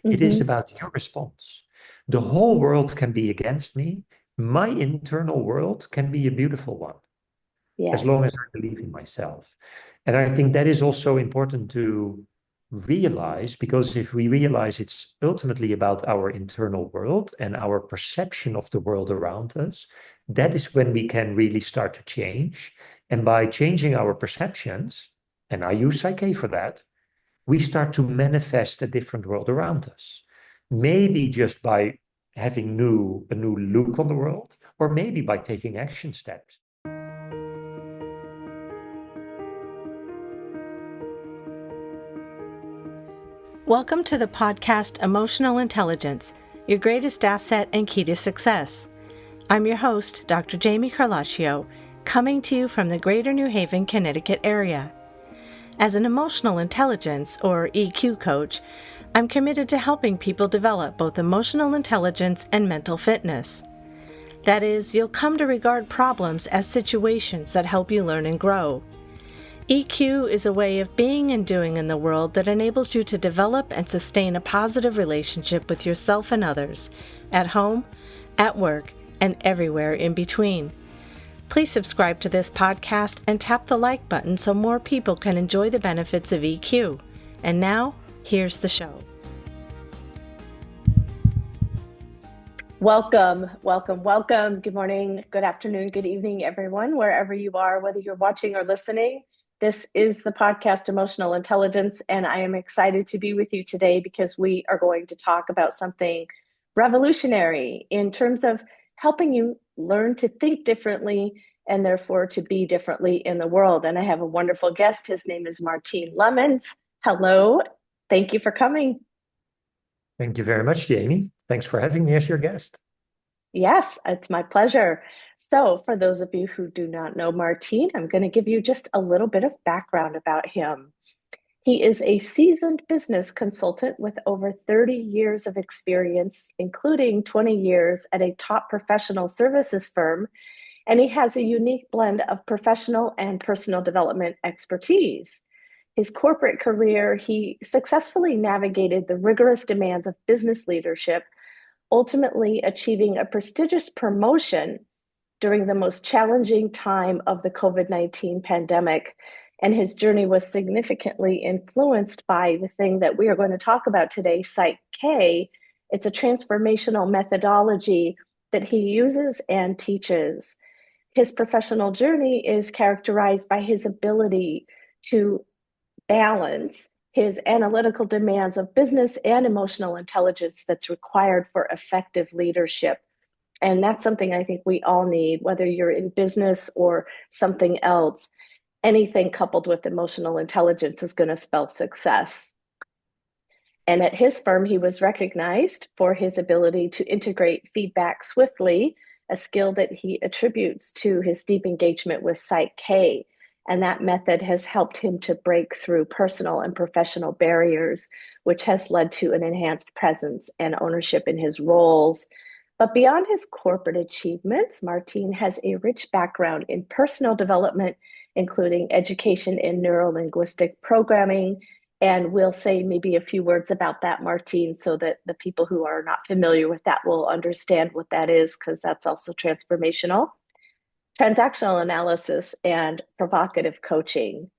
It is Mm-hmm. about your response. The whole world can be against me. My internal world can be a beautiful one, as Yes. long as I believe in myself. And I think that is also important to realize, because if we realize it's ultimately about our internal world and our perception of the world around us, that is when we can really start to change. And by changing our perceptions, and I use Psych-K for that, we start to manifest a different world around us. Maybe just by having a new look on the world, or maybe by taking action steps. Welcome to the podcast Emotional Intelligence, your greatest asset and key to success. I'm your host, Dr. Jamie Carlaccio, coming to you from the Greater New Haven, Connecticut area. As an emotional intelligence, or EQ coach, I'm committed to helping people develop both emotional intelligence and mental fitness. That is, you'll come to regard problems as situations that help you learn and grow. EQ is a way of being and doing in the world that enables you to develop and sustain a positive relationship with yourself and others, at home, at work, and everywhere in between. Please subscribe to this podcast and tap the like button so more people can enjoy the benefits of EQ. And now, here's the show. Welcome, welcome, welcome. Good morning, good afternoon, good evening, everyone, wherever you are, whether you're watching or listening. This is the podcast Emotional Intelligence, and I am excited to be with you today because we are going to talk about something revolutionary in terms of helping you learn to think differently and therefore to be differently in the world. And I have a wonderful guest. His name is Martijn Lemmens. Hello. Thank you for coming. Thank you very much, Jamie. Thanks for having me as your guest. Yes, it's my pleasure. So, for those of you who do not know Martijn, I'm going to give you just a little bit of background about him. He is a seasoned business consultant with over 30 years of experience, including 20 years at a top professional services firm, and he has a unique blend of professional and personal development expertise. His corporate career, he successfully navigated the rigorous demands of business leadership, ultimately achieving a prestigious promotion during the most challenging time of the COVID-19 pandemic. And his journey was significantly influenced by the thing that we are going to talk about today, Psych-K. It's a transformational methodology that he uses and teaches. His professional journey is characterized by his ability to balance his analytical demands of business and emotional intelligence that's required for effective leadership. And that's something I think we all need, whether you're in business or something else. Anything coupled with emotional intelligence is going to spell success. And at his firm, he was recognized for his ability to integrate feedback swiftly, a skill that he attributes to his deep engagement with Psych-K. And that method has helped him to break through personal and professional barriers, which has led to an enhanced presence and ownership in his roles. But beyond his corporate achievements, Martijn has a rich background in personal development, including education in neuro-linguistic programming. And we'll say maybe a few words about that, Martijn, so that the people who are not familiar with that will understand what that is, because that's also transformational. Transactional analysis and provocative coaching.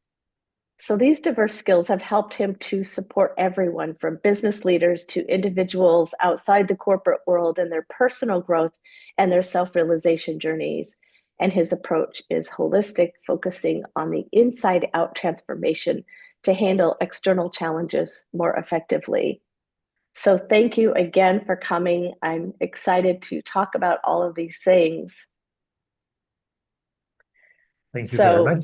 So these diverse skills have helped him to support everyone from business leaders to individuals outside the corporate world in their personal growth and their self-realization journeys. And his approach is holistic, focusing on the inside-out transformation to handle external challenges more effectively. So thank you again for coming. I'm excited to talk about all of these things. Thank you very So much.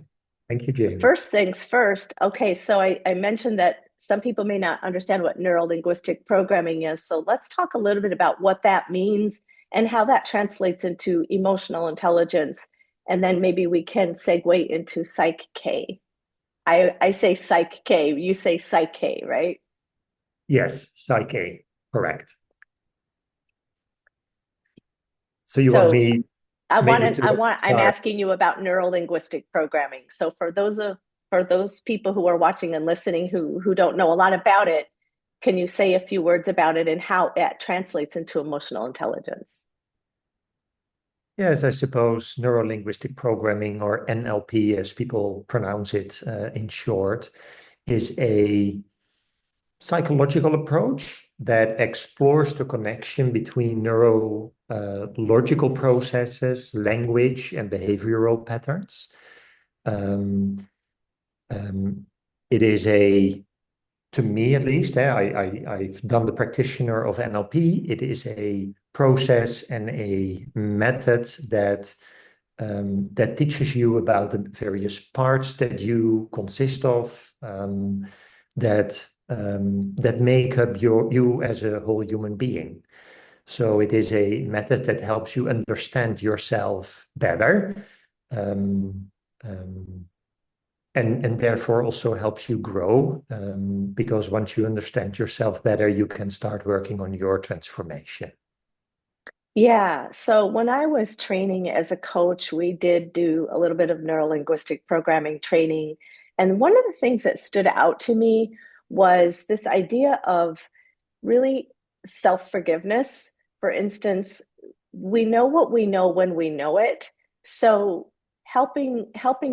Thank you, Jamie. first things first. Okay, so I mentioned that some people may not understand what neuro-linguistic programming is. So let's talk a little bit about what that means and how that translates into emotional intelligence. And then maybe we can segue into Psych-K. I say Psych-K, you say Psych-K, right? Yes, Psych-K, correct. So you want So me maybe to I'm start? asking you about neuro-linguistic programming. So for those people who are watching and listening who don't know a lot about it, Can you say a few words about it and how it translates into emotional intelligence? Yes, I suppose neuro-linguistic programming, or NLP as people pronounce it in short, is a psychological approach that explores the connection between neurological processes, language, and behavioral patterns. It is to me at least, I've done the practitioner of NLP. It is a process and a method that teaches you about the various parts that you consist of, that make up you as a whole human being. So it is a method that helps you understand yourself better, um, um, and therefore also helps you grow, because once you understand yourself better, you can start working on your transformation. Yeah. So when I was training as a coach, we did do a little bit of neurolinguistic programming training. And one of the things that stood out to me was this idea of really self-forgiveness. For instance, we know what we know when we know it. So helping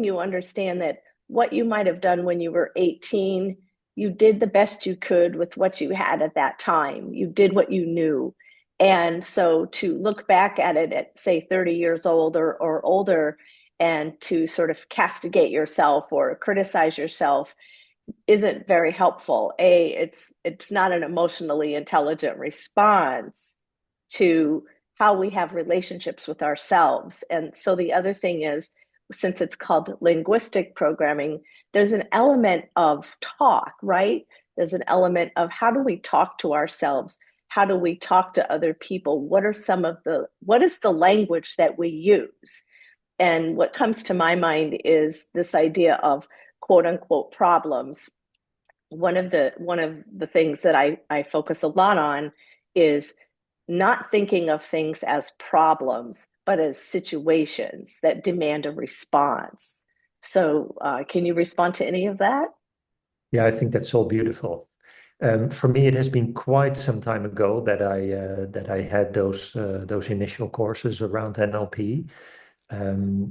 you understand that what you might have done when you were 18, you did the best you could with what you had at that time. You did what you knew. And so to look back at it at, say, 30 years old or older, and to sort of castigate yourself or criticize yourself isn't very helpful. It's not an emotionally intelligent response to how we have relationships with ourselves. And so the other thing is, since it's called linguistic programming, there's an element of talk, right? There's an element of how do we talk to ourselves? How do we talk to other people? What is the language that we use? And what comes to my mind is this idea of quote unquote problems. One of the things that I focus a lot on is not thinking of things as problems, but as situations that demand a response. So, can you respond to any of that? Yeah, I think that's all beautiful. For me, it has been quite some time ago that I had those initial courses around NLP.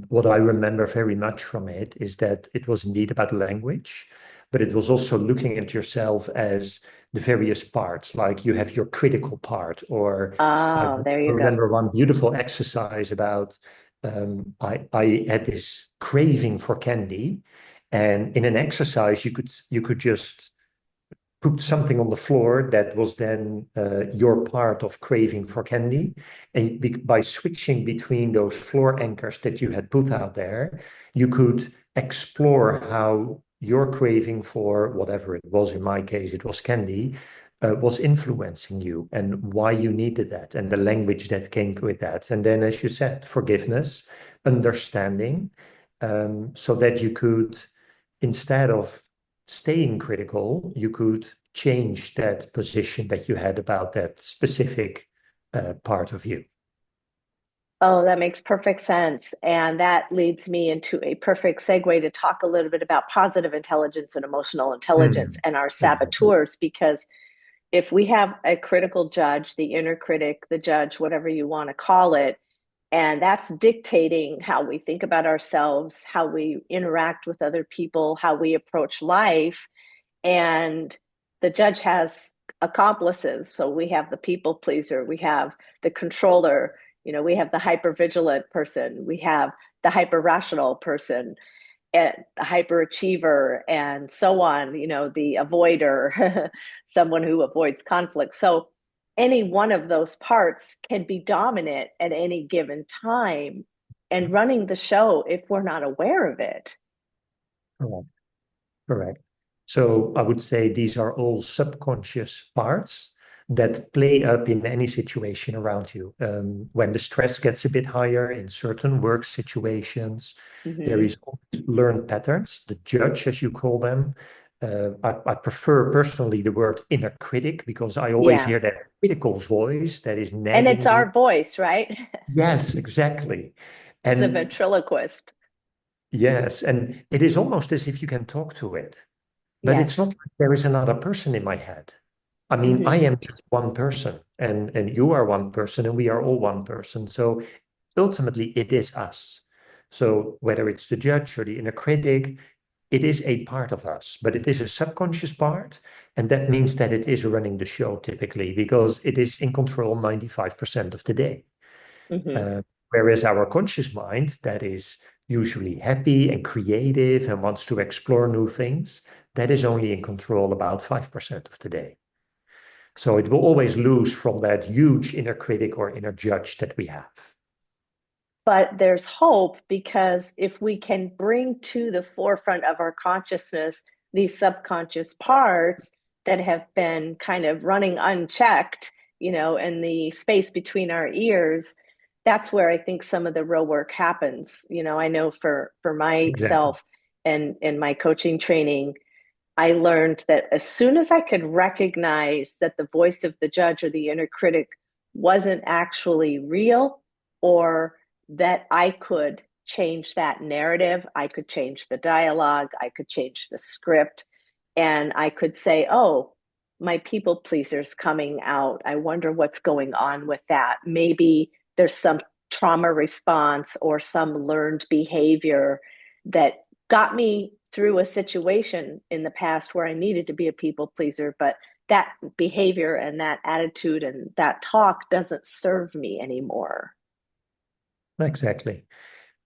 What I remember very much from it is that it was indeed about language, but it was also looking at yourself as the various parts, like you have your critical part, or I Oh, there you go. remember one beautiful exercise about I had this craving for candy, and in an exercise you could just put something on the floor that was then your part of craving for candy. And by switching between those floor anchors that you had put out there, you could explore how your craving for whatever it was, in my case, it was candy, was influencing you and why you needed that and the language that came with that. And then, as you said, forgiveness, understanding, so that you could, instead of staying critical, you could change that position that you had about that specific part of you. Oh, that makes perfect sense. And that leads me into a perfect segue to talk a little bit about positive intelligence and emotional intelligence Mm, and our exactly. saboteurs, because if we have a critical judge, the inner critic, the judge, whatever you want to call it, and that's dictating how we think about ourselves, how we interact with other people, how we approach life. And the judge has accomplices. So we have the people pleaser, we have the controller, we have the hyper vigilant person, we have the hyper rational person, and the hyperachiever, and so on, the avoider, someone who avoids conflict. So any one of those parts can be dominant at any given time and running the show if we're not aware of it. Correct. Correct. So I would say these are all subconscious parts that play up in any situation around you. When the stress gets a bit higher in certain work situations, there Mm-hmm. is always learned patterns, the judge, as you call them. I prefer personally the word inner critic, because I always Yeah. hear that critical voice that is And it's nagging me. our voice, right? Yes, exactly. It's a And ventriloquist. yes, and it is almost as if you can talk to it. But it's not Yes. like there is another person in my head. I mean, I am just one person, and you are one person, and we are all one person. So ultimately, it is us. So whether it's the judge or the inner critic, it is a part of us, but it is a subconscious part. And that means that it is running the show typically because it is in control 95% of the day. Whereas our conscious mind, that is usually happy and creative and wants to explore new things, that is only in control about 5% of the day. So it will always lose from that huge inner critic or inner judge that we have. But there's hope, because if we can bring to the forefront of our consciousness these subconscious parts that have been kind of running unchecked, in the space between our ears, that's where I think some of the real work happens. I know for myself and in my coaching training, I learned that as soon as I could recognize that the voice of the judge or the inner critic wasn't actually real, or that I could change that narrative, I could change the dialogue, I could change the script, and I could say, oh, my people pleaser's coming out. I wonder what's going on with that. Maybe there's some trauma response or some learned behavior that got me through a situation in the past where I needed to be a people pleaser, but that behavior and that attitude and that talk doesn't serve me anymore. Exactly.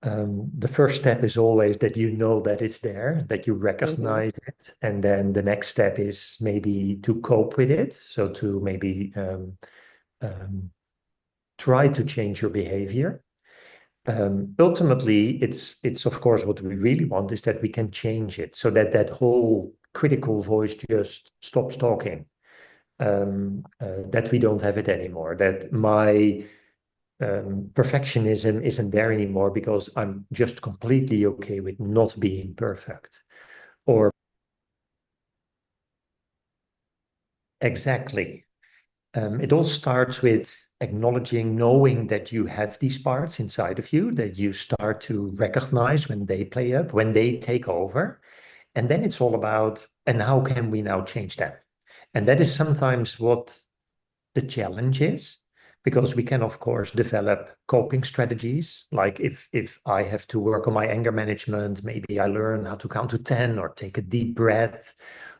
The first step is always that you know that it's there, that you recognize it. And then the next step is maybe to cope with it. So to maybe try to change your behavior. Ultimately, it's of course what we really want is that we can change it so that that whole critical voice just stops talking. That we don't have it anymore. That my perfectionism isn't there anymore because I'm just completely okay with not being perfect. Or exactly. It all starts with acknowledging, knowing that you have these parts inside of you, that you start to recognize when they play up, when they take over. And then it's all about, and how can we now change them? And that is sometimes what the challenge is, because we can, of course, develop coping strategies. Like if I have to work on my anger management, maybe I learn how to count to 10 or take a deep breath.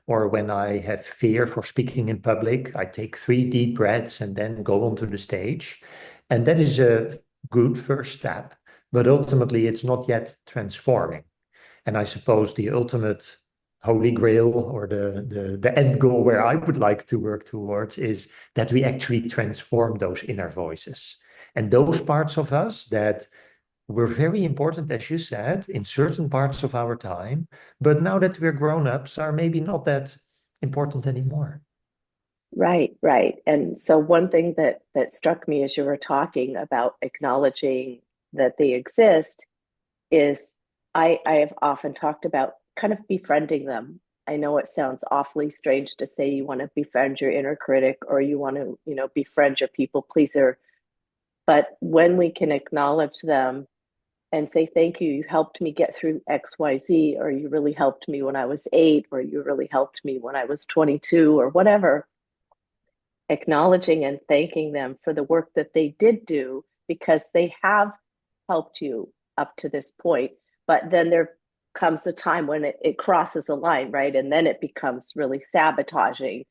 Or when I have fear for speaking in public, I take 3 deep breaths and then go onto the stage. And that is a good first step, but ultimately it's not yet transforming. And I suppose the ultimate holy grail or the end goal where I would like to work towards is that we actually transform those inner voices. And those parts of us that were very important, as you said, in certain parts of our time, but now that we're grown-ups are maybe not that important anymore. Right, right. And so one thing that struck me as you were talking about acknowledging that they exist is I have often talked about kind of befriending them. I know it sounds awfully strange to say you want to befriend your inner critic or you want to, befriend your people pleaser. But when we can acknowledge them and say, thank you, you helped me get through XYZ, or you really helped me when I was 8, or you really helped me when I was 22, or whatever, acknowledging and thanking them for the work that they did do, because they have helped you up to this point. But then there comes a time when it crosses a line, right? And then it becomes really sabotaging.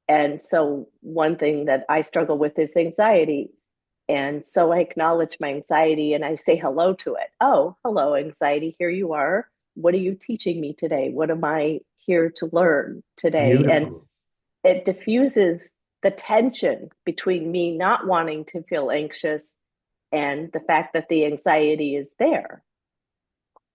And so one thing that I struggle with is anxiety. And so I acknowledge my anxiety and I say hello to it. Oh, hello, anxiety. Here you are. What are you teaching me today? What am I here to learn today? Beautiful. And it diffuses the tension between me not wanting to feel anxious and the fact that the anxiety is there.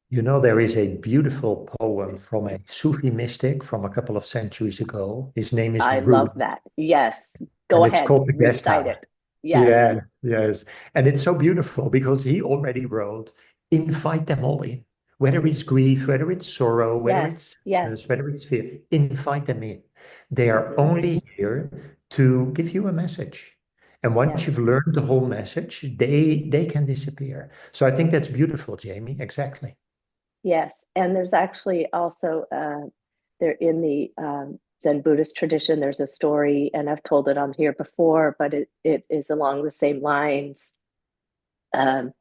There is a beautiful poem from a Sufi mystic from a couple of centuries ago. His name is I Rumi, love that. Yes. Go and it's ahead. called The Guest Recite House. it. Yes. Yeah, yes. And it's so beautiful because he already wrote, invite them all in, whether it's grief, whether it's sorrow, whether Yes. it's Yes. sadness, whether it's fear, invite them in. They are Mhm. only here to give you a message. And once Yes. you've learned the whole message, they can disappear. So I think that's beautiful, Jamie. Exactly. Yes. And there's actually also, they're in the Zen Buddhist tradition, there's a story, and I've told it on here before, but it is along the same lines. A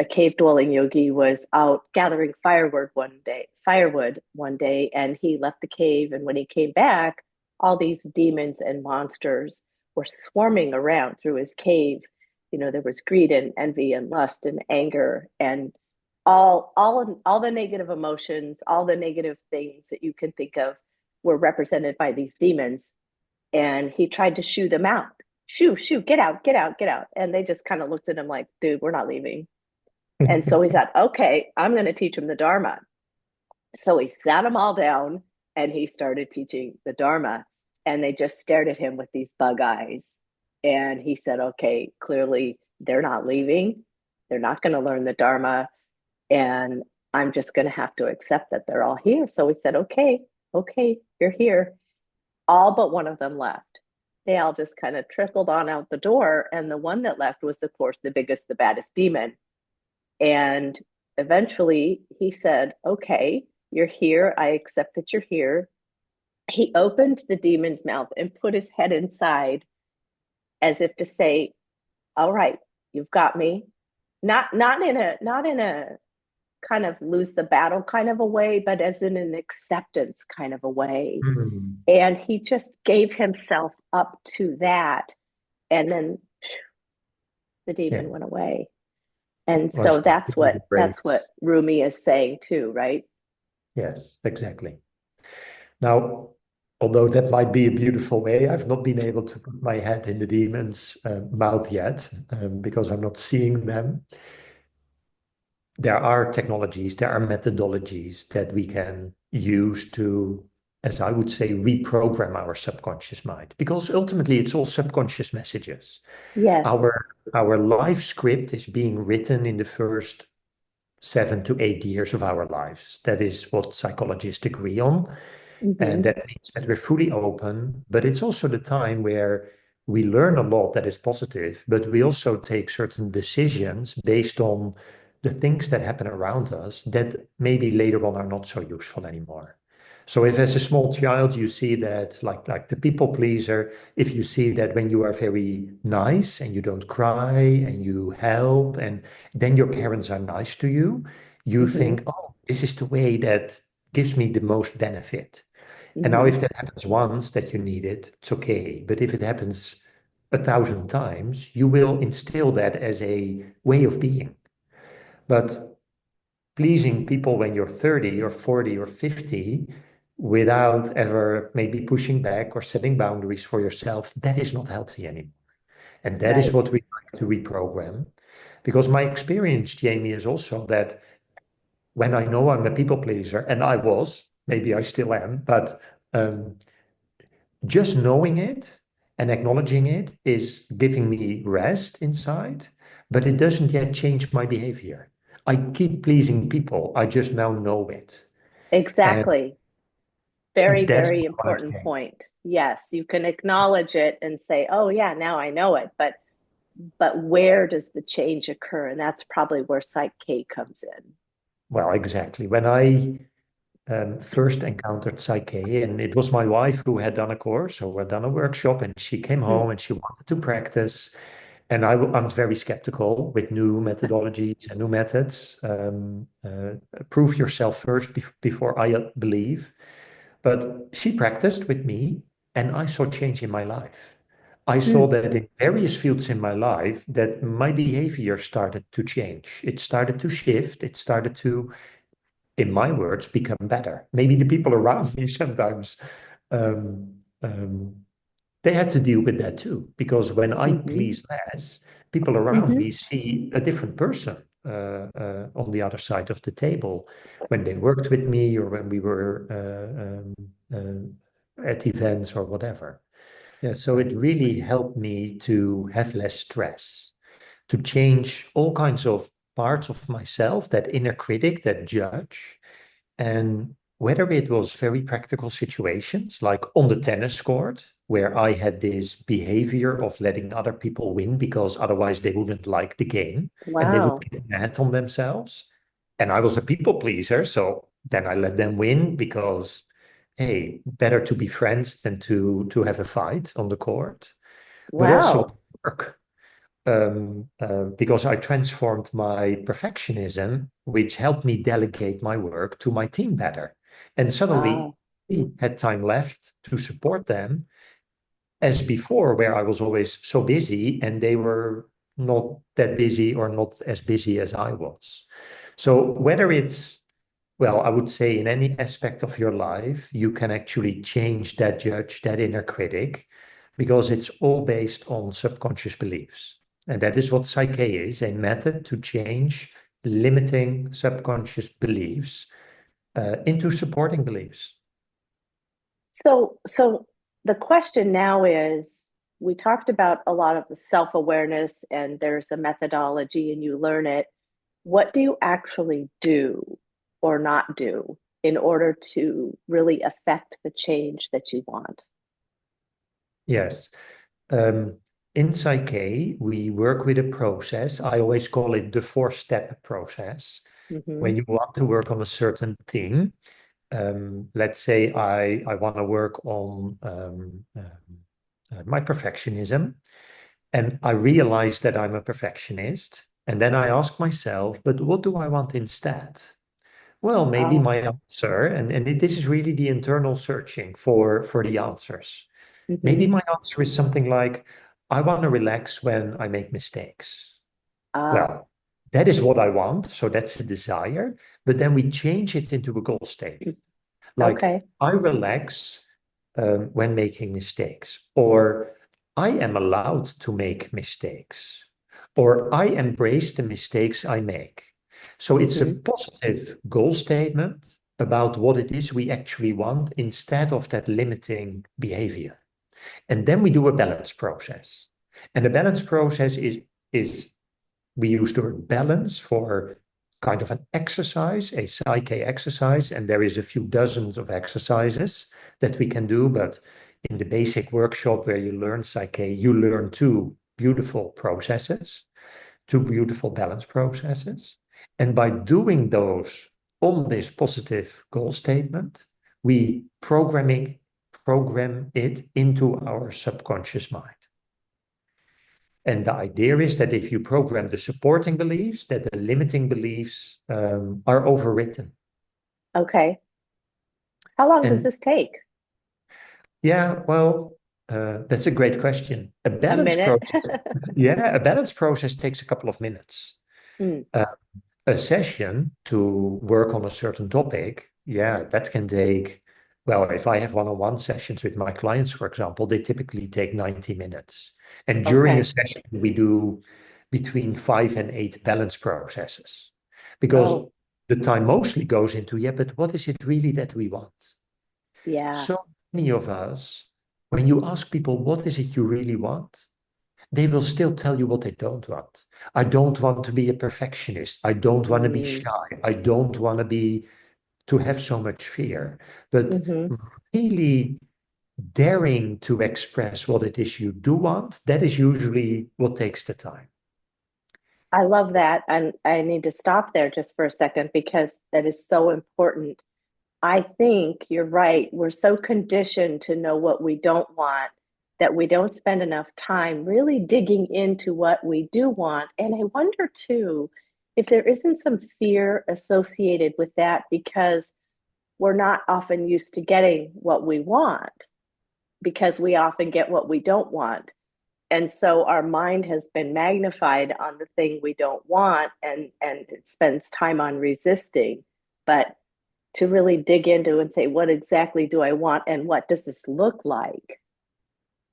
cave dwelling yogi was out gathering firewood one day, and he left the cave. And when he came back, all these demons and monsters were swarming around through his cave. There was greed and envy and lust and anger and all the negative emotions, all the negative things that you can think of were represented by these demons. And he tried to shoo them out. Shoo, get out, get out, get out. And they just kind of looked at him like, dude, we're not leaving. And so he thought, okay, I'm going to teach him the Dharma. So he sat them all down and he started teaching the Dharma. And they just stared at him with these bug eyes. And he said, okay, clearly they're not leaving. They're not going to learn the Dharma. And I'm just going to have to accept that they're all here. So we said, okay, you're here. All but one of them left. They all just kind of trickled on out the door. And the one that left was, of course, the biggest, the baddest demon. And eventually he said, okay, you're here. I accept that you're here. He opened the demon's mouth and put his head inside as if to say, all right, you've got me. Not in a kind of lose the battle kind of a way, but as in an acceptance kind of a way. Mm. And he just gave himself up to that. And then the demon went away. And Well, so that's what Rumi is saying too, right? Yes, exactly. Now, although that might be a beautiful way, I've not been able to put my head in the demon's mouth yet because I'm not seeing them. There are technologies, there are methodologies that we can use to, as I would say, reprogram our subconscious mind, because ultimately it's all subconscious messages. Yes. Our life script is being written in the first 7 to 8 years of our lives. That is what psychologists agree on. Mm-hmm. And that means that we're fully open, but it's also the time where we learn a lot that is positive, but we also take certain decisions based on the things that happen around us that maybe later on are not so useful anymore. So if as a small child you see that, like the people pleaser, if you see that when you are very nice and you don't cry and you help and then your parents are nice to you, you Mm-hmm. think, oh, this is the way that gives me the most benefit. Mm-hmm. And now if that happens once that you need it, it's okay. But if it happens 1,000 times, you will instill that as a way of being. But pleasing people when you're 30 or 40 or 50 without ever maybe pushing back or setting boundaries for yourself, that is not healthy anymore. And that is what we like to reprogram. Because my experience, Jamie, is also that when I know I'm a people pleaser, and I was, maybe I still am, but just knowing it and acknowledging it is giving me rest inside, but it doesn't yet change my behavior. I keep pleasing people. I just now know it. Exactly. Very, That's very important okay. point. Yes, you can acknowledge it and say, oh yeah, now I know it. But where does the change occur? And that's probably where Psych-K comes in. Well, exactly. When I first encountered Psych-K, and it was my wife who had done a course or had done a workshop, and she came home and she wanted to practice. And I'm very skeptical with new methodologies and new methods. Prove yourself first before I believe. But she practiced with me, and I saw change in my life. I saw that in various fields in my life that my behavior started to change. It started to shift. It started to, in my words, become better. Maybe the people around me sometimes um, um, they had to deal with that too, because when I please less, people around me see a different person on the other side of the table when they worked with me or when we were at events or whatever. Yeah, so it really helped me to have less stress, to change all kinds of parts of myself, that inner critic, that judge. And whether it was very practical situations, like on the tennis court, where I had this behavior of letting other people win because otherwise they wouldn't like the game and they would Wow. get mad on themselves. And I was a people pleaser, so then I let them win because, hey, better to be friends than to have a fight on the court, but also Wow. work. Because I transformed my perfectionism, which helped me delegate my work to my team better. And suddenly Wow. we had time left to support them as before, where I was always so busy and they were not that busy or not as busy as I was. So whether it's, well, I would say in any aspect of your life, you can actually change that judge, that inner critic, because it's all based on subconscious beliefs. And that is what Psych-K is, a method to change limiting subconscious beliefs into supporting beliefs. So the question now is, we talked about a lot of the self-awareness and there's a methodology and you learn it. What do you actually do or not do in order to really affect the change that you want? Yes. Um, in Psych-K, we work with a process. I always call it the four-step process. Mm-hmm. When you want to work on a certain thing, let's say I want to work on my perfectionism, and I realize that I'm a perfectionist. And then I ask myself, but what do I want instead? Well, maybe Oh, my answer, and this is really the internal searching for the answers. mm-hmm. Maybe my answer is something like, I want to relax when I make mistakes. Ah, Well, that is what I want. So that's a desire. But then we change it into a goal statement. Like, okay. I relax when making mistakes, or I am allowed to make mistakes, or I embrace the mistakes I make. So it's a Mm-hmm. positive goal statement about what it is we actually want instead of that limiting behavior. And then we do a balance process. And the balance process is we use the word balance for kind of an exercise, a Psych-K exercise, and there is a few dozens of exercises that we can do. But in the basic workshop where you learn Psych-K, you learn two beautiful processes, two beautiful balance processes. And by doing those on this positive goal statement, we program it into our subconscious mind. And the idea is that if you program the supporting beliefs, that the limiting beliefs are overwritten. Okay. How long does And this take? yeah, well, that's a great question. A A balance minute? process, yeah, a balance process takes a couple of minutes. Mm, Uh, a session to work on a certain topic, yeah, that can take, well, if I have one-on-one sessions with my clients, for example, they typically take 90 minutes. And during a okay. session, we do between 5 and 8 balance processes because Oh, the time mostly goes into, yeah, but what is it really that we want? yeah. So many of us, when you ask people, what is it you really want? They will still tell you what they don't want. I don't want to be a perfectionist. I don't want to be Mm, shy. I don't want to have so much fear. But mm-hmm. really daring to express what it is you do want, that is usually what takes the time. I love that. And I need to stop there just for a second because that is so important. I think you're right. We're so conditioned to know what we don't want that we don't spend enough time really digging into what we do want. And I wonder too if there isn't some fear associated with that because we're not often used to getting what we want because we often get what we don't want. And so our mind has been magnified on the thing we don't want and it spends time on resisting. But to really dig into and say, what exactly do I want and what does this look like?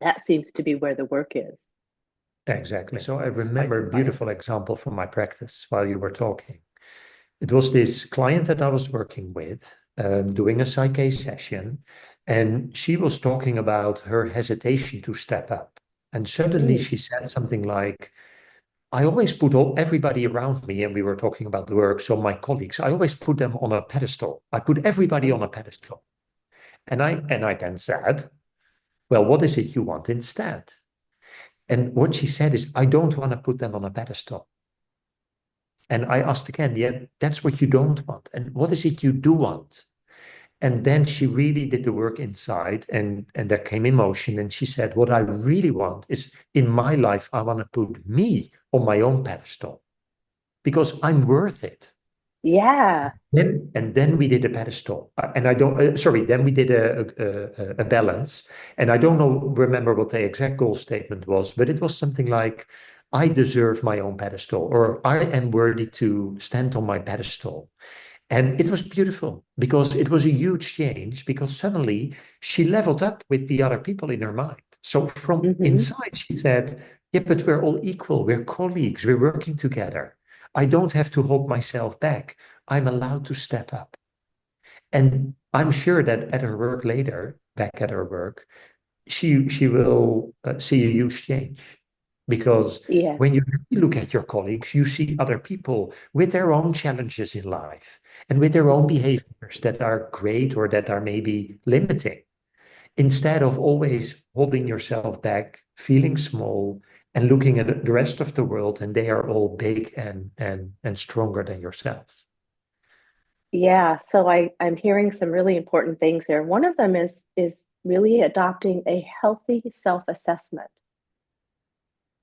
That seems to be where the work is. Exactly. So I remember a beautiful example from my practice while you were talking. It was this client that I was working with, doing a Psych-K session, and she was talking about her hesitation to step up. And suddenly Mm, she said something like, I always put everybody around me, and we were talking about the work, so my colleagues, I always put them on a pedestal. I put everybody on mm, a pedestal. And I then said, well, what is it you want instead? And what she said is, I don't want to put them on a pedestal. And I asked again, yeah, that's what you don't want. And what is it you do want? And then she really did the work inside, and there came emotion. And she said, what I really want is in my life, I want to put me on my own pedestal because I'm worth it. Yeah. And then we did a pedestal, and I don't. Sorry, then we did a balance, and I don't remember what the exact goal statement was, but it was something like, "I deserve my own pedestal," or "I am worthy to stand on my pedestal." And it was beautiful because it was a huge change because suddenly she leveled up with the other people in her mind. So from Hmm. inside, she said, yeah, but we're all equal. We're colleagues. We're working together. I don't have to hold myself back. I'm allowed to step up. And I'm sure that at her work later, back at her work, she will see a huge change because Yeah. when you look at your colleagues, you see other people with their own challenges in life and with their own behaviors that are great or that are maybe limiting. Instead of always holding yourself back, feeling small, and looking at the rest of the world, and they are all big and stronger than yourself. Yeah. So I'm hearing some really important things there. One of them is really adopting a healthy self-assessment.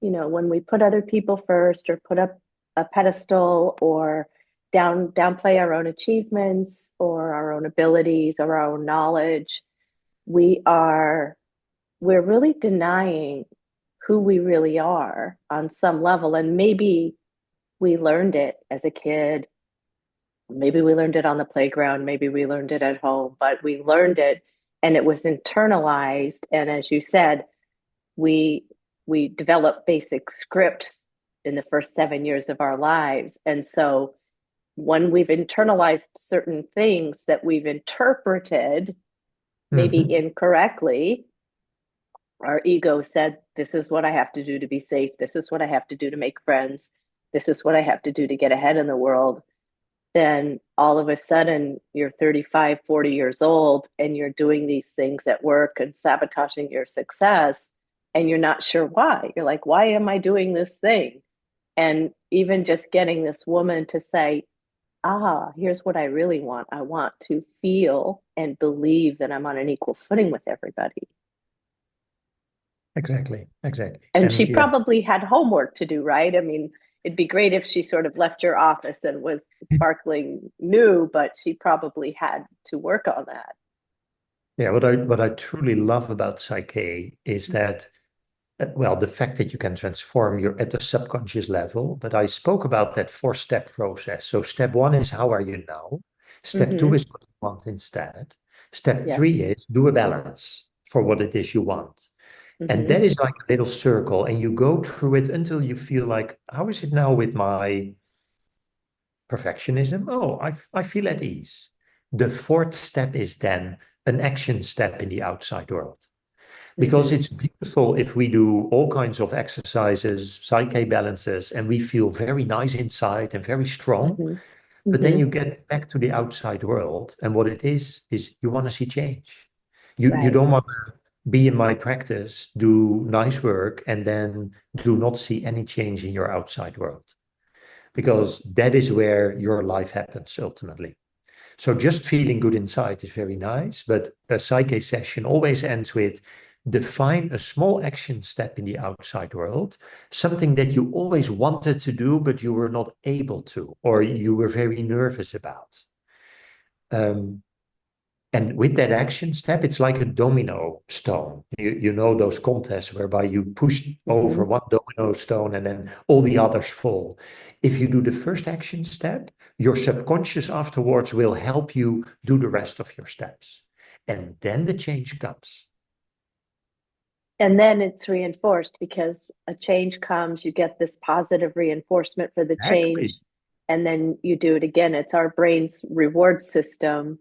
You know, when we put other people first or put up a pedestal or downplay our own achievements or our own abilities or our own knowledge, we are we're really denying who we really are on some level. And maybe we learned it as a kid. Maybe we learned it on the playground. Maybe we learned it at home, but we learned it and it was internalized. And as you said, we we develop basic scripts in the first 7 years of our lives. And so when we've internalized certain things that we've interpreted, maybe Mhm. incorrectly, our ego said, this is what I have to do to be safe. This is what I have to do to make friends. This is what I have to do to get ahead in the world. Then all of a sudden you're 35, 40 years old and you're doing these things at work and sabotaging your success. And you're not sure why. You're like, why am I doing this thing? And even just getting this woman to say, here's what I really want. I want to feel and believe that I'm on an equal footing with everybody. Exactly, exactly. And she And yeah, probably had homework to do, right? I mean, it'd be great if she sort of left your office and was sparkling new, but she probably had to work on that. yeah. What I truly love about Psych-K is that, well, the fact that you can transform your at the subconscious level. But I spoke about that four-step process. So step one is how are you now? Step two Mm-hmm. is what you want instead. Step Yes. three is do a balance for what it is you want. And Mm-hmm. that is like a little circle, and you go through it until you feel like, how is it now with my perfectionism? Oh, I feel at ease. The fourth step is then an action step in the outside world. Because Mm-hmm. it's beautiful if we do all kinds of exercises, Psych-K balances, and we feel very nice inside and very strong. Mm-hmm. But then Mm-hmm. you get back to the outside world, and what it is you want to see change. You Right. don't want to be in my practice, do nice work, and then do not see any change in your outside world. Because that is where your life happens ultimately. So just feeling good inside is very nice, but a Psych-K session always ends with define a small action step in the outside world, something that you always wanted to do, but you were not able to, or you were very nervous about. Um, and with that action step, it's like a domino stone. You know those contests whereby you push Mm-hmm. over one domino stone and then all the others fall. If you do the first action step, your subconscious afterwards will help you do the rest of your steps. And then the change comes. And then it's reinforced because a change comes, you get this positive reinforcement for the Exactly. change, and then you do it again. It's our brain's reward system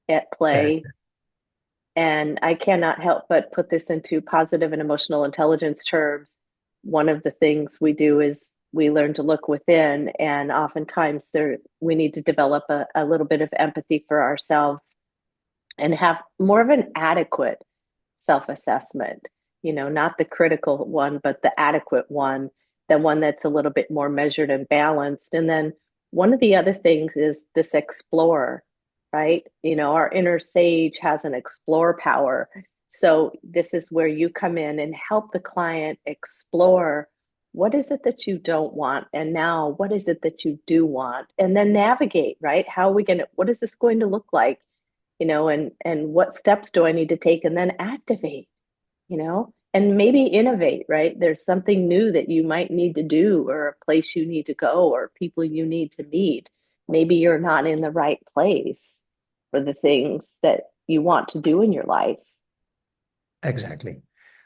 at Uh, play. And I cannot help but put this into positive and emotional intelligence terms. One of the things we do is we learn to look within, and oftentimes we need to develop a little bit of empathy for ourselves and have more of an adequate self-assessment, not the critical one, but the adequate one, the one that's a little bit more measured and balanced. And then one of the other things is this explorer, right? Our inner sage has an explore power. So this is where you come in and help the client explore, what is it that you don't want? And now what is it that you do want? And then navigate, right? What is this going to look like? And what steps do I need to take? And then activate, and maybe innovate, right? There's something new that you might need to do, or a place you need to go, or people you need to meet. Maybe you're not in the right place for the things that you want to do in your life. Exactly.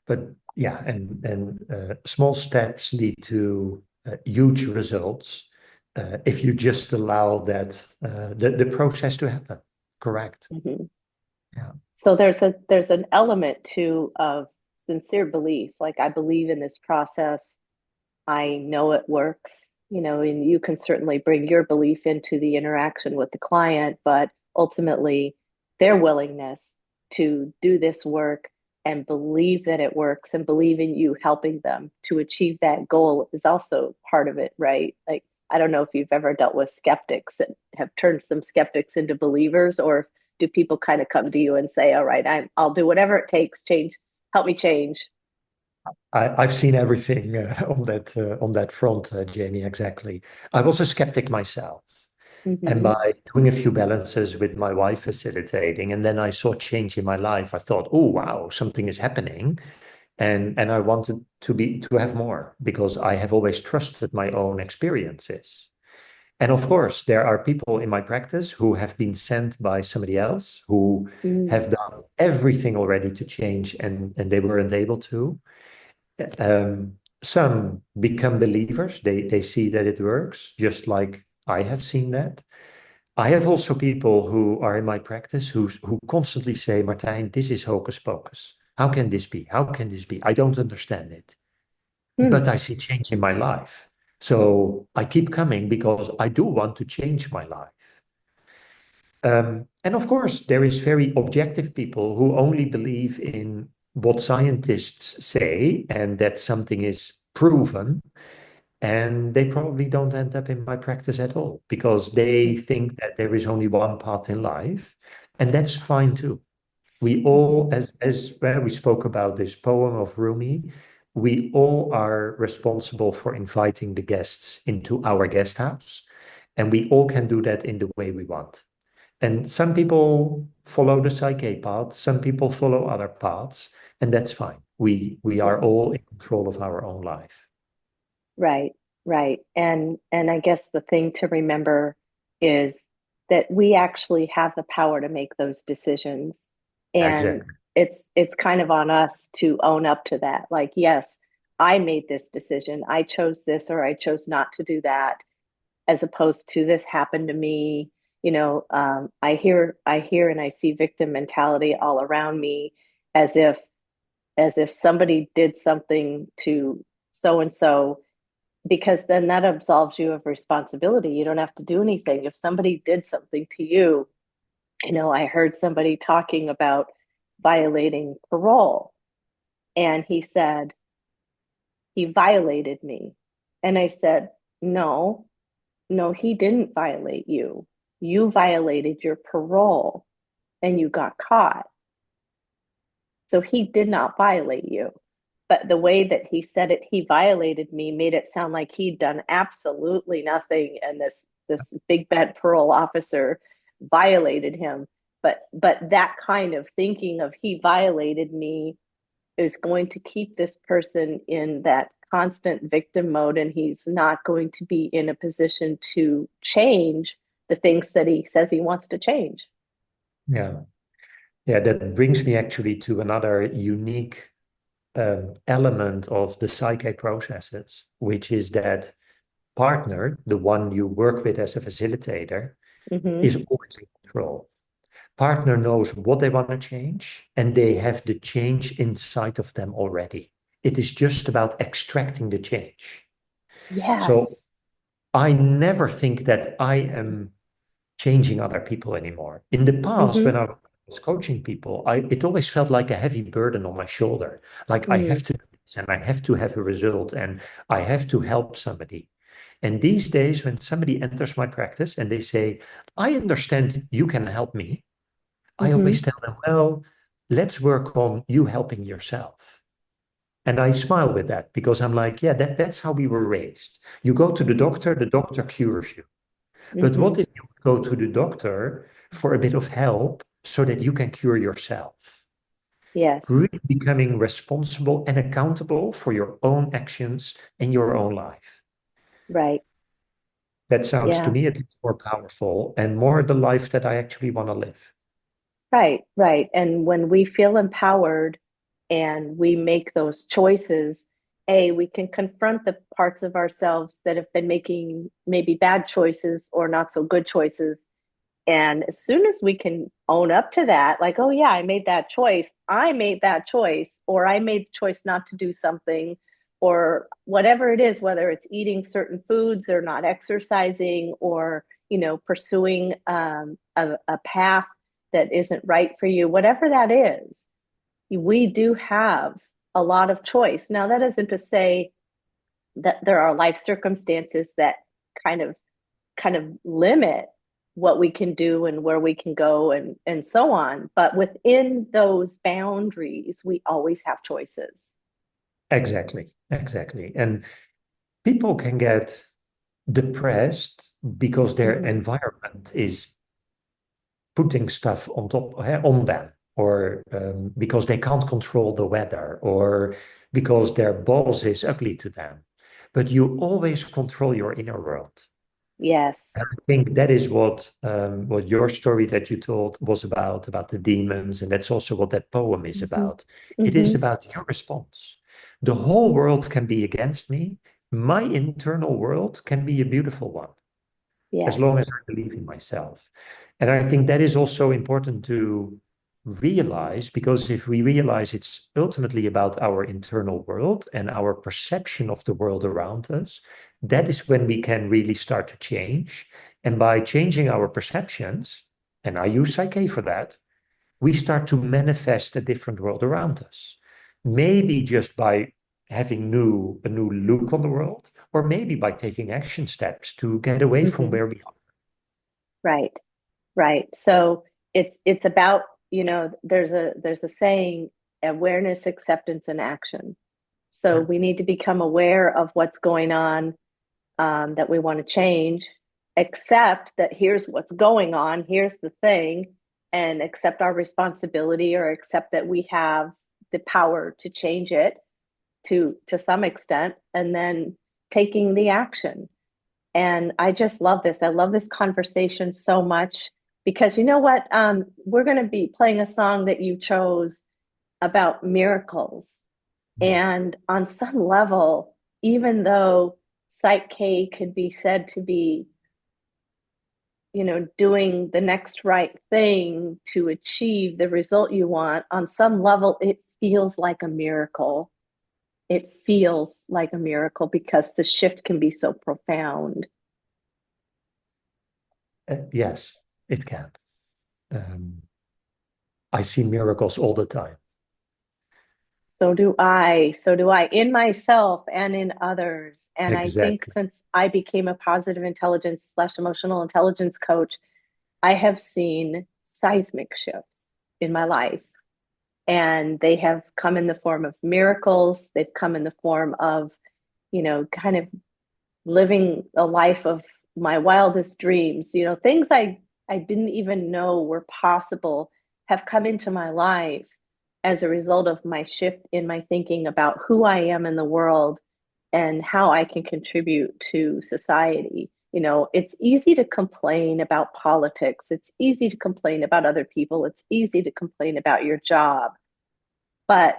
But yeah, and small steps lead to huge results if you just allow that the process to happen. Correct. Mm-hmm. Yeah. So there's an element too of sincere belief. Like, I believe in this process. I know it works, and you can certainly bring your belief into the interaction with the client, but ultimately their willingness to do this work and believe that it works and believe in you helping them to achieve that goal is also part of it, right? Like, I don't know if you've ever dealt with skeptics that have turned some skeptics into believers, or do people kind of come to you and say, all right, I'll do whatever it takes, help me change. I've seen everything on that front, Jamie, exactly. I was a skeptic myself. And Mm-hmm. by doing a few balances with my wife facilitating, and then I saw change in my life, I thought, oh wow, something is happening. And I wanted to have more because I have always trusted my own experiences. And of course, there are people in my practice who have been sent by somebody else who Mm. have done everything already to change and they weren't able to. Some become believers. They see that it works, just like I have seen that. I have also people who are in my practice who constantly say, Martijn, this is hocus pocus. How can this be? How can this be? I don't understand it. Mm. But I see change in my life. So I keep coming because I do want to change my life. And of course, there is very objective people who only believe in what scientists say and that something is proven. And they probably don't end up in my practice at all because they think that there is only one path in life. And that's fine too. We all, Mm-hmm. as well, we spoke about this poem of Rumi, we all are responsible for inviting the guests into our guest house. And we all can do that in the way we want. And some people follow the Psych-K path, some people follow other paths, and that's fine. We are all in control of our own life. Right, right. And I guess the thing to remember is that we actually have the power to make those decisions. And Exactly. it's kind of on us to own up to that. Like, yes, I made this decision. I chose this, or I chose not to do that, as opposed to this happened to me. I hear and I see victim mentality all around me, as if somebody did something to so and so, because then that absolves you of responsibility. You don't have to do anything. If somebody did something to you, I heard somebody talking about violating parole, and he said, he violated me. And I said, no, no, he didn't violate you. You violated your parole and you got caught. So he did not violate you. But the way that he said it, he violated me, made it sound like he'd done absolutely nothing, and this big bad parole officer violated him. But that kind of thinking of he violated me is going to keep this person in that constant victim mode, and he's not going to be in a position to change the things that he says he wants to change. Yeah. Yeah, that brings me actually to another unique element of the Psych-K processes, which is that partner, the one you work with as a facilitator, Mm-hmm. is always in control. Partner knows what they want to change, and they have the change inside of them already. It is just about extracting the change. So Yes. I never think that I am changing other people anymore. In the past, when Mm-hmm. I was coaching people, it always felt like a heavy burden on my shoulder. Like I Mm. have to do this and I have to have a result and I have to help somebody. And these days, when somebody enters my practice and they say, I understand you can help me, I always tell them, well, let's work on you helping yourself. And I smile with that because I'm like, yeah, that's how we were raised. You go to the doctor cures you. But what if you go to the doctor for a bit of help so that you can cure yourself? Yes. Really becoming responsible and accountable for your own actions in your own life. Right. That sounds to Yeah. me a bit more powerful and more the life that I actually want to live. Right. Right. And when we feel empowered and we make those choices, we can confront the parts of ourselves that have been making maybe bad choices or not so good choices. And as soon as we can own up to that, like, oh, yeah, I made that choice, or I made the choice not to do something, or whatever it is, whether it's eating certain foods or not exercising or, pursuing a path that isn't right for you, whatever that is, we do have a lot of choice. Now, that isn't to say that there are life circumstances that kind of limit what we can do and where we can go and so on. But within those boundaries, we always have choices. Exactly. And people can get depressed because their environment is putting stuff on top on them, or because they can't control the weather, or because their boss is ugly to them. But you always control your inner world. Yes. And I think that is what your story that you told was about the demons, and that's also what that poem is about. It is about your response. The whole world can be against me. My internal world can be a beautiful one, as Yes. long as I believe in myself. And I think that is also important to realize, because if we realize it's ultimately about our internal world and our perception of the world around us, that is when we can really start to change. And by changing our perceptions, and I use Psych-K for that, we start to manifest a different world around us. Maybe just by having a new look on the world, or maybe by taking action steps to get away from where we are. Right. Right. So it's about, there's a saying, awareness, acceptance, and action. So we need to become aware of what's going on, that we want to change, accept that here's what's going on, here's the thing, and accept our responsibility, or accept that we have the power to change it to some extent, and then taking the action. And I just love this. I love this conversation so much because you know what? We're going to be playing a song that you chose about miracles. And on some level, even though Psych-K could be said to be, doing the next right thing to achieve the result you want, on some level, it feels like a miracle. It feels like a miracle because the shift can be so profound. Yes, it can. I see miracles all the time. So do I. So do I, in myself and in others. And I think Exactly. since I became a positive intelligence / emotional intelligence coach, I have seen seismic shifts in my life. And they have come in the form of miracles. They've come in the form of, kind of living a life of my wildest dreams. Things I didn't even know were possible have come into my life as a result of my shift in my thinking about who I am in the world and how I can contribute to society. It's easy to complain about politics. It's easy to complain about other people. It's easy to complain about your job. But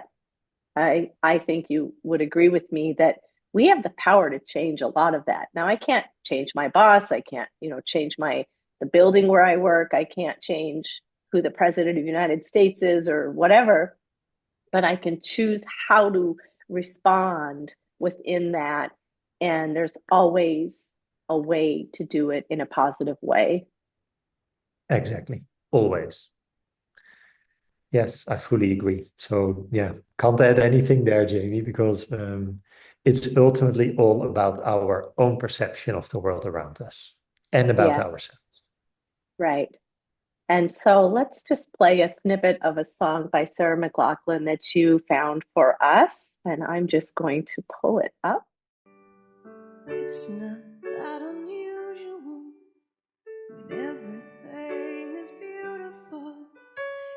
I think you would agree with me that we have the power to change a lot of that. Now, I can't change my boss. I can't, change the building where I work. I can't change who the president of the United States is or whatever, but I can choose how to respond within that. And there's always a way to do it in a positive way. Exactly. Always. Yes, I fully agree. So yeah, can't add anything there, Jamie, because it's ultimately all about our own perception of the world around us and about Yes, ourselves. right. And so let's just play a snippet of a song by Sarah McLachlan that you found for us. And I'm just going to pull it up. It's not that unusual when everything is beautiful.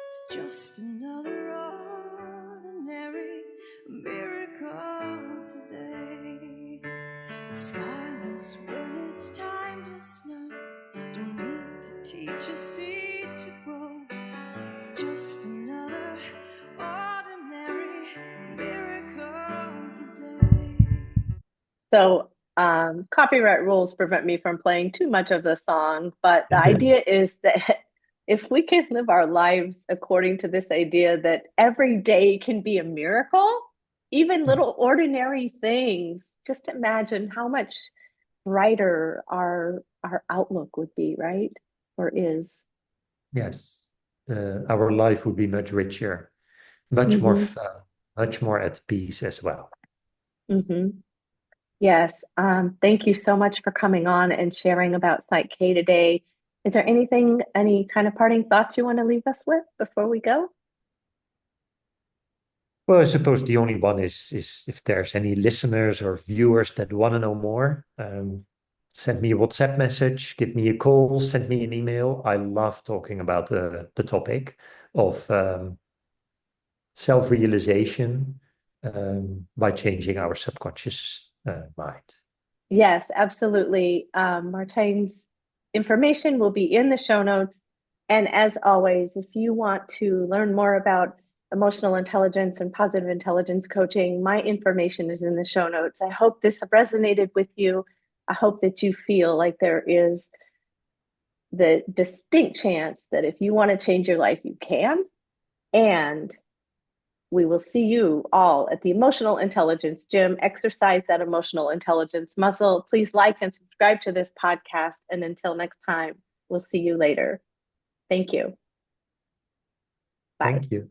It's just another ordinary miracle today. The sky knows when it's time to snow. Don't need to teach a seed to grow. It's just another ordinary miracle today. So copyright rules prevent me from playing too much of the song, but the idea is that if we can live our lives according to this idea that every day can be a miracle, even little ordinary things, just imagine how much brighter our outlook would be, right? Or is. Yes, our life would be much richer, much more Mm-hmm. fun, much more at peace as well. Mm-hmm. Yes. Thank you so much for coming on and sharing about Psych-K today. Is there anything, any kind of parting thoughts you want to leave us with before we go? Well, I suppose the only one is if there's any listeners or viewers that want to know more, send me a WhatsApp message, give me a call, send me an email. I love talking about the topic of self-realization by changing our subconscious mind. Yes, absolutely. Martine's information will be in the show notes. And as always, if you want to learn more about emotional intelligence and positive intelligence coaching, my information is in the show notes. I hope this resonated with you. I hope that you feel like there is the distinct chance that if you want to change your life, you can. And we will see you all at the Emotional Intelligence Gym. Exercise that emotional intelligence muscle. Please like and subscribe to this podcast. And until next time, we'll see you later. Thank you. Bye. Thank you.